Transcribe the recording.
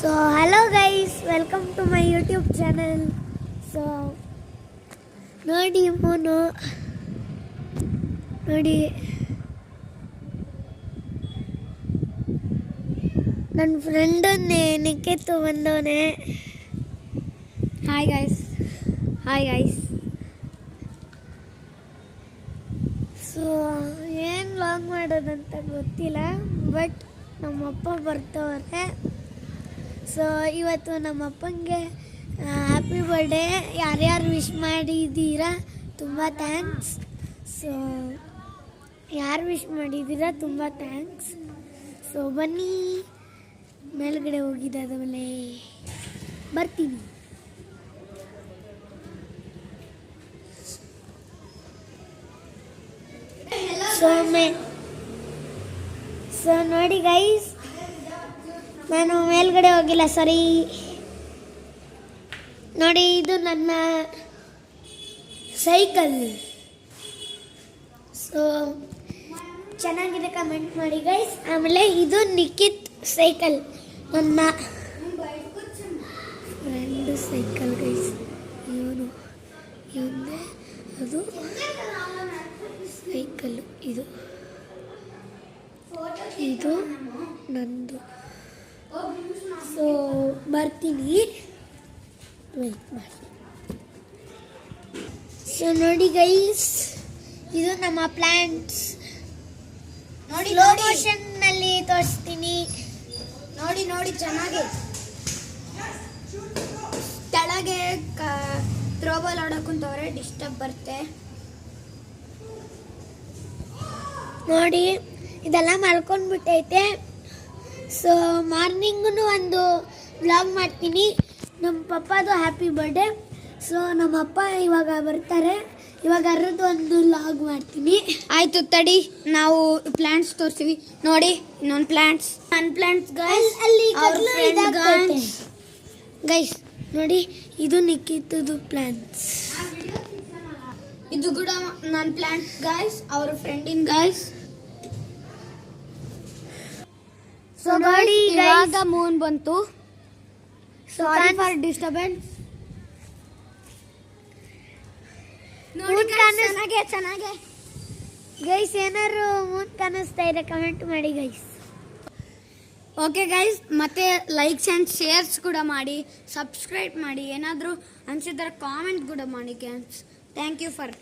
So hello guys, welcome to my YouTube channel. So ನೋಡಿ ಮೋನು ನೋಡಿ ನನ್ನ ಫ್ರೆಂಡನ್ನೇ ನಿಖಿತ್ ಬಂದವನೇ. Hi guys. ಸೊ ಏನು ಲಾಗ್ ಮಾಡೋದಂತ ಗೊತ್ತಿಲ್ಲ, ಬಟ್ ನಮ್ಮಪ್ಪ ಬರ್ತವ್ರೆ. ಸೊ ಇವತ್ತು ನಮ್ಮಪ್ಪಂಗೆ ಹ್ಯಾಪಿ ಬರ್ಡೇ. ಯಾರ್ಯಾರು ವಿಶ್ ಮಾಡಿದ್ದೀರಾ ತುಂಬ ಥ್ಯಾಂಕ್ಸ್. ಸೊ ಯಾರು ವಿಶ್ ಮಾಡಿದ್ದೀರಾ ತುಂಬ ಥ್ಯಾಂಕ್ಸ್. ಸೊ ಬನ್ನಿ ಮೇಲ್ಗಡೆ ಹೋಗಿದ್ದಾದಮೇಲೆ ಬರ್ತೀವಿ. ಸೊ ನೋಡಿ ಗೈಸ್, ನಾನು ಮೇಲ್ಗಡೆ ಹೋಗಿಲ್ಲ, ಸರಿ. ನೋಡಿ, ಇದು ನನ್ನ ಸೈಕಲ್. ಸೊ ಚೆನ್ನಾಗಿದೆ, ಕಮೆಂಟ್ ಮಾಡಿ ಗೈಸ್. ಆಮೇಲೆ ಇದು ನಿಖಿತ್ ಸೈಕಲ್, ನನ್ನ ಫ್ರೆಂಡ್ ಸೈಕಲ್ ಗೈಸ್. ಇವನೇ ಅದು ಸೈಕಲ್. ಇದು ನಂದು. ಸೊ ಬರ್ತೀನಿ, ವೆಯ್ಟ್ ಮಾಡಿ. ಸೊ ನೋಡಿ ಗೈಸ್, ಇದು ನಮ್ಮ ಪ್ಲಾಂಟ್ಸ್. ನೋಡಿ, ಸ್ಲೋ ಮೋಷನ್ನಲ್ಲಿ ತೋರಿಸ್ತೀನಿ. ನೋಡಿ ಚೆನ್ನಾಗಿ. ಕೆಳಗೆ ಥ್ರೋಬಾಲ್ ಆಡೋಕ್ಕಂತವ್ರೆ, ಡಿಸ್ಟರ್ಬ್ ಬರುತ್ತೆ. ನೋಡಿ, ಇದೆಲ್ಲ ಮಲ್ಕೊಂಡ್ಬಿಟ್ಟೈತೆ. ಸೊ ಮಾರ್ನಿಂಗೂ ಒಂದು ವ್ಲಾಗ್ ಮಾಡ್ತೀನಿ, ನಮ್ಮ ಪಪ್ಪದು ಹ್ಯಾಪಿ ಬರ್ಡೇ. ಸೊ ನಮ್ಮಪ್ಪ ಇವಾಗ ಬರ್ತಾರೆ, ಇವಾಗ ಅರ್ರದ್ದು ಒಂದು ವ್ಲಾಗ್ ಮಾಡ್ತೀನಿ. ಆಯಿತು, ತಡಿ, ನಾವು ಪ್ಲಾಂಟ್ಸ್ ತೋರಿಸ್ತೀವಿ. ನೋಡಿ, ಇನ್ನೊಂದು ಪ್ಲಾಂಟ್ಸ್, ನನ್ನ ಪ್ಲಾಂಟ್ಸ್ ಗೈಸ್. ಅಲ್ಲಿ ಗೈಸ್ ನೋಡಿ, ಇದು ನಿಖಿತದು ಪ್ಲಾಂಟ್ಸ್. ಇದು ಕೂಡ ನನ್ನ ಪ್ಲಾಂಟ್ ಗೈಸ್, ಅವರ ಫ್ರೆಂಡಿನ ಗೈಸ್. ಸೊ ನೋಡಿ, ಇವಾಗ ಮೂನ್ ಬಂತು. Sorry for disturbance. ಚೆನ್ನಾಗೆ ಗೈಸ್, ಏನಾದ್ರು ಮೂನ್ ಕಾಣಿಸ್ತಾ ಇದೆ ಕಮೆಂಟ್ ಮಾಡಿ ಗೈಸ್. ಓಕೆ ಗೈಸ್, ಮತ್ತೆ ಲೈಕ್ಸ್ ಆ್ಯಂಡ್ ಶೇರ್ಸ್ ಕೂಡ ಮಾಡಿ, ಸಬ್ಸ್ಕ್ರೈಬ್ ಮಾಡಿ. ಏನಾದರೂ ಅನಿಸಿದ್ರೆ ಕಾಮೆಂಟ್ ಕೂಡ ಮಾಡಿ ಗೈಸ್. Thank you for